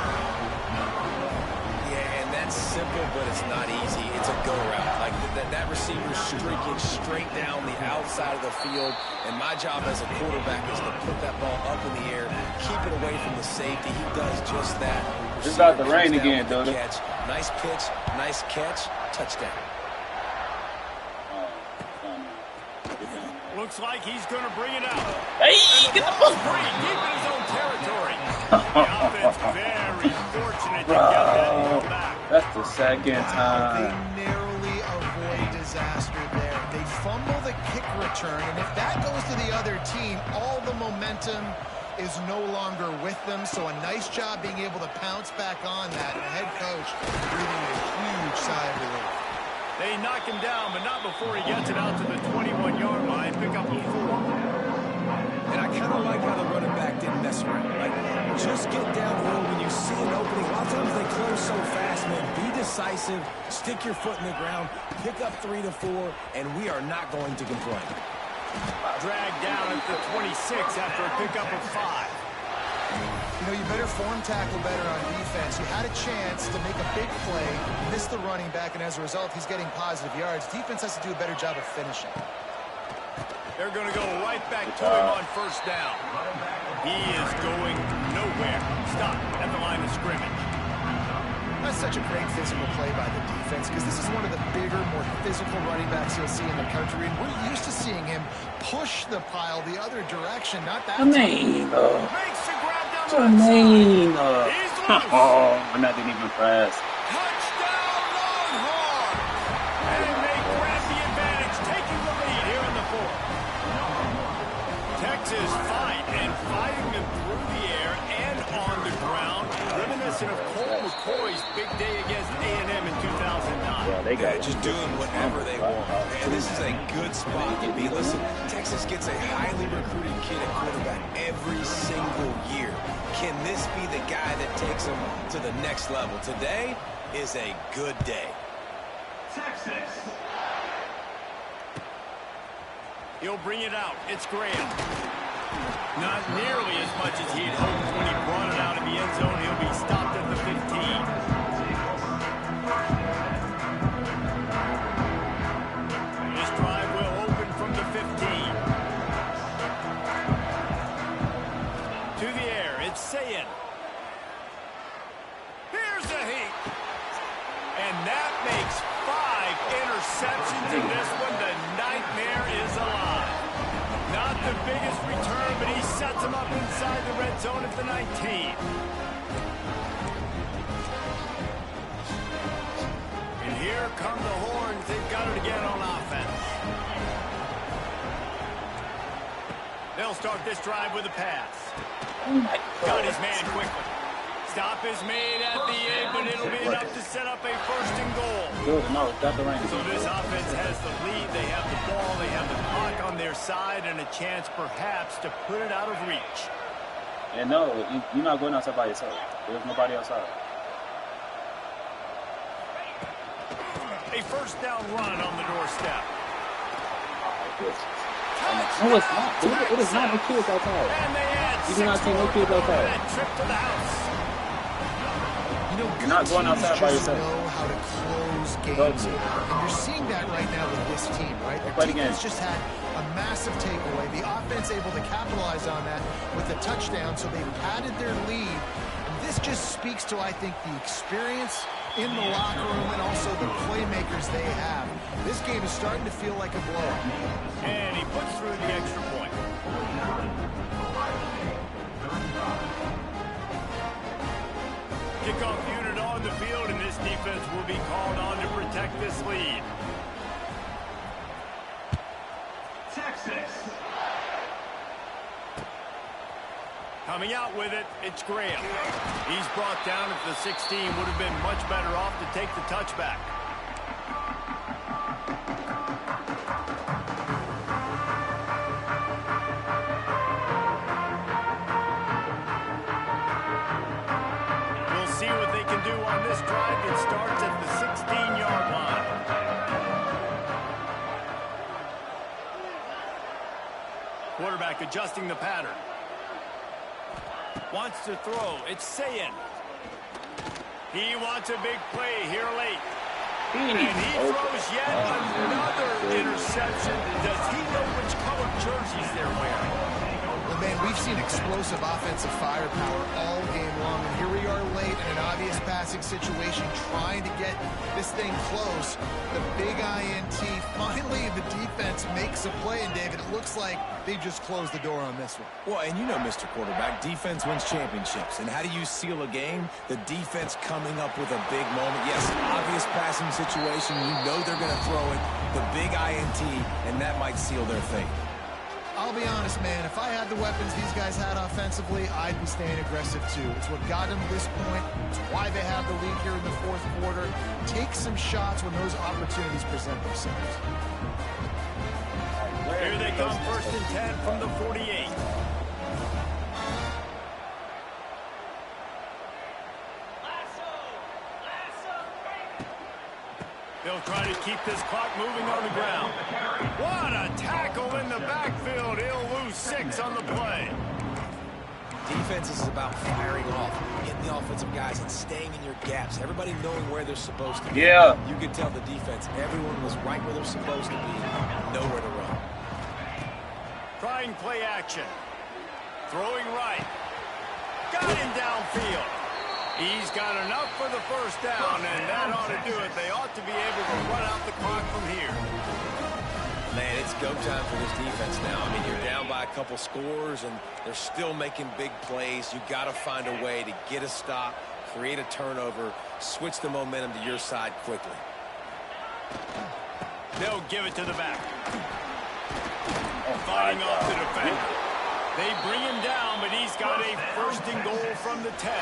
Yeah, and that's simple, but it's not easy. It's a go route. Like that receiver's streaking straight down the outside of the field, and my job as a quarterback is to put that ball up in the air, keep it away from the safety. He does just that. It's about to Receiver rain comes down again, with the dude. catch. Nice pitch, nice catch, touchdown. Looks like he's going to bring it out. Hey, And the get the ball's ball. free, deep in his own territory. The offense very fortunate to get that ball back. That's the second Wow, time. they narrowly avoid disaster there. They fumble the kick return, and if that goes to the other team, all the momentum is no longer with them. So a nice job being able to pounce back on that. And the head coach breathing a huge sigh of relief. They knock him down, but not before he gets it out to the 21-yard line. Pick up a 4. And I kind of like how the running back didn't mess around. Like, just get downhill when you see an opening. A lot of times they close so fast, man. Be decisive, stick your foot in the ground, pick up 3 to 4, and we are not going to complain. Dragged down at the 26 after a pickup of 5. You know, you better form tackle better on defense. You had a chance to make a big play, missed the running back, and as a result, he's getting positive yards. Defense has to do a better job of finishing. They're going to go right back to him on first down. He is going nowhere. Stop at the line of scrimmage. That's such a great physical play by the defense because this is one of the bigger, more physical running backs you'll see in the country, and we're used to seeing him push the pile the other direction, not that time. Makes the grab down the Jermaine. outside. He's loose. Oh, I'm not even press. Touchdown, Longhorn! And they grab the advantage, taking the lead here in the 4th. Texas fighting them through the air and on the ground, reminiscent of Colt McCoy's big day against A&M in 2009. Yeah, they got it. Just doing whatever they want. And this is a good spot to be. Listen, Texas gets a highly recruited kid at quarterback every single year. Can this be the guy that takes them to the next level? Today is a good day. Texas. He'll bring it out. It's Graham. Not nearly as much as he had hoped when he brought it out of the end zone. He'll be stopped at the 15. This drive will open from the 15. To the air, it's Sayin. Here's a heat. And that makes 5 interceptions in this one. The nightmare is alive. Not the biggest return, but he sets him up inside the red zone at the 19. And here come the Horns. They've got it again on offense. They'll start this drive with a pass. Got his man quickly. Stop is made at the 8, but it'll be enough to set up a 1st and goal. Good, no, got the range. So this offense has the lead. They have the ball. They have the clock on their side and a chance perhaps to put it out of reach. And no, you're not going outside by yourself. There's nobody outside. A 1st down run on the doorstep. No, it's not. It is not no kids outside. And they add You do not see no kids outside. that trip to the house. You know, You're not going outside by just yourself. know how to close games. And you're seeing that right now with this team, right? Their defense just had a massive takeaway. The offense able to capitalize on that with a touchdown, so they've padded their lead. And this just speaks to, I think, the experience in the locker room and also the playmakers they have. This game is starting to feel like a blowout. And he puts through the extra point. Kickoff unit on the field, and this defense will be called on to protect this lead. Texas. Coming out with it, it's Graham. He's brought down at the 16. Would have been much better off to take the touchback. We'll see what they can do on this drive. It starts at the 16-yard line. Quarterback adjusting the pattern. Wants to throw. It's Sayin. He wants a big play here late. And he throws yet another interception. Does he know which color jerseys they're wearing? Well, man, we've seen explosive offensive firepower all game long, and here we are late in an obvious passing situation trying to get this thing close. The big INT, finally the defense makes a play, and David, it looks like they just closed the door on this one. Well, and you know, Mr. Quarterback, defense wins championships. And how do you seal a game? The defense coming up with a big moment. Yes, obvious passing situation. You know they're going to throw it. The big INT, and that might seal their fate. I'll be honest, man, if I had the weapons these guys had offensively, I'd be staying aggressive too. It's what got them to this point. It's why they have the lead here in the fourth quarter. Take some shots when those opportunities present themselves. Here they come, 1st and 10 from the 48. They'll try to keep this clock moving on the ground. What a tackle in the backfield. He'll lose 6 on the play. Defense is about firing off, hitting the offensive guys and staying in your gaps. Everybody knowing where they're supposed to be. Yeah. You could tell the defense, everyone was right where they're supposed to be, nowhere to run. Trying play action. Throwing right. Got him downfield. He's got enough for the first down, and that ought to do it. They ought to be able to run out the clock from here. Man, it's go time for this defense now. I mean, you're down by a couple scores, and they're still making big plays. You got to find a way to get a stop, create a turnover, switch the momentum to your side quickly. They'll give it to the back. Fighting off the defender. They bring him down, but he's got a 1st and goal from the 10.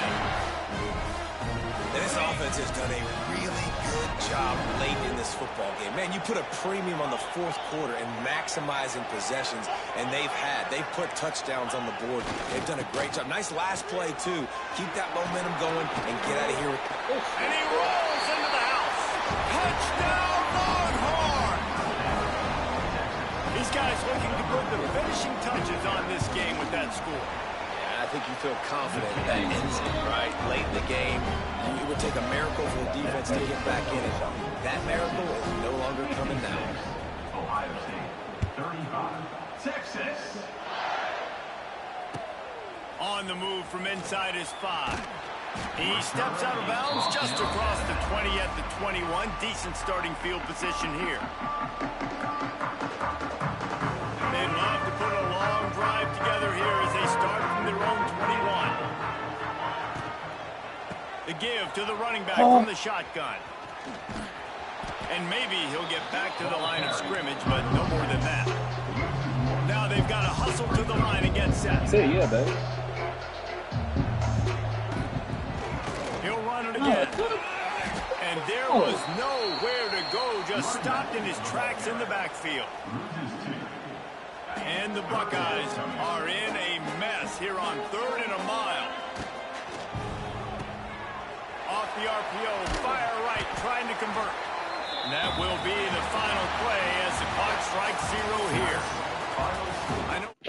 And this offense has done a really good job late in this football game. Man, you put a premium on the fourth quarter and maximizing possessions, and they've put touchdowns on the board. They've done a great job. Nice last play, too. Keep that momentum going and get out of here. And he rolls into the house. Touchdown, Longhorn! These guys looking to put the finishing touches on this game with that score. I think you feel confident that ends it, right? Late in the game, it would take a miracle for the defense to get back in it. That miracle is no longer coming now. Ohio State, 35. Texas. On the move from inside his 5. He steps out of bounds just across the 20 at the 21. Decent starting field position here. They'd love to put a long drive together here as they start from their own 21. The give to the running back from the shotgun. And maybe he'll get back to the line of scrimmage, but no more than that. Now they've got to hustle to the line and get set. Say yeah, baby. He'll run it again. And there was nowhere to go, just stopped in his tracks in the backfield. And the Buckeyes are in a mess here on 3rd and a mile. Off the RPO, fire right, trying to convert. And that will be the final play as the clock strikes 0 here. I know.